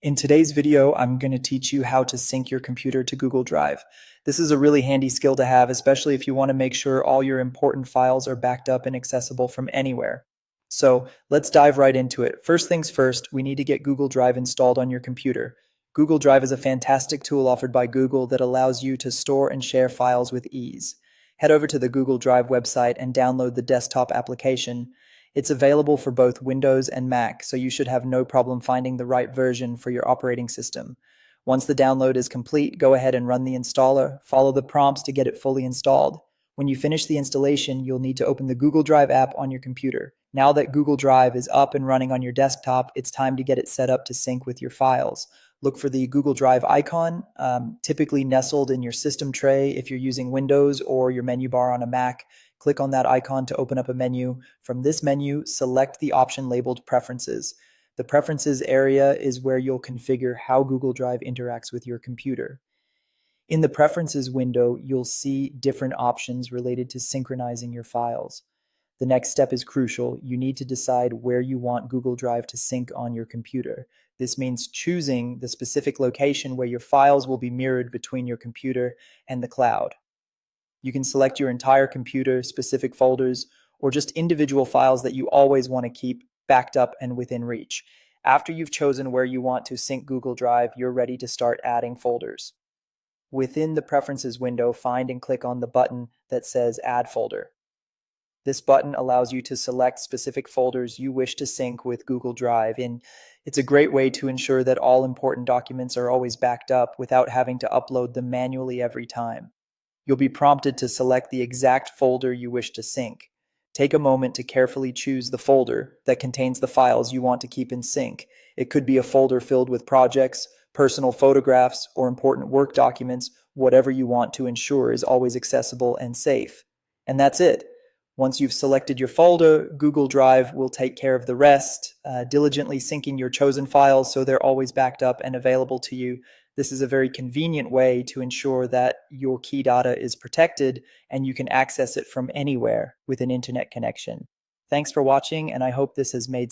In today's video, I'm going to teach you how to sync your computer to Google Drive. This is a really handy skill to have, especially if you want to make sure all your important files are backed up and accessible from anywhere. So let's dive right into it. First things first, we need to get Google Drive installed on your computer. Google Drive is a fantastic tool offered by Google that allows you to store and share files with ease. Head over to the Google Drive website and download the desktop application. It's available for both Windows and Mac, so you should have no problem finding the right version for your operating system. Once the download is complete, go ahead and run the installer. Follow the prompts to get it fully installed. When you finish the installation, you'll need to open the Google Drive app on your computer. Now that Google Drive is up and running on your desktop, it's time to get it set up to sync with your files. Look for the Google Drive icon, typically nestled in your system tray if you're using Windows, or your menu bar on a Mac. Click on that icon to open up a menu. From this menu, select the option labeled Preferences. The Preferences area is where you'll configure how Google Drive interacts with your computer. In the Preferences window, you'll see different options related to synchronizing your files. The next step is crucial. You need to decide where you want Google Drive to sync on your computer. This means choosing the specific location where your files will be mirrored between your computer and the cloud. You can select your entire computer, specific folders, or just individual files that you always want to keep backed up and within reach. After you've chosen where you want to sync Google Drive, you're ready to start adding folders. Within the Preferences window, find and click on the button that says Add Folder. This button allows you to select specific folders you wish to sync with Google Drive, and it's a great way to ensure that all important documents are always backed up without having to upload them manually every time. You'll be prompted to select the exact folder you wish to sync. Take a moment to carefully choose the folder that contains the files you want to keep in sync. It could be a folder filled with projects, personal photographs, or important work documents. Whatever you want to ensure is always accessible and safe. And that's it. Once you've selected your folder, Google Drive will take care of the rest, diligently syncing your chosen files so they're always backed up and available to you. This is a very convenient way to ensure that your key data is protected and you can access it from anywhere with an internet connection. Thanks for watching, and I hope this has made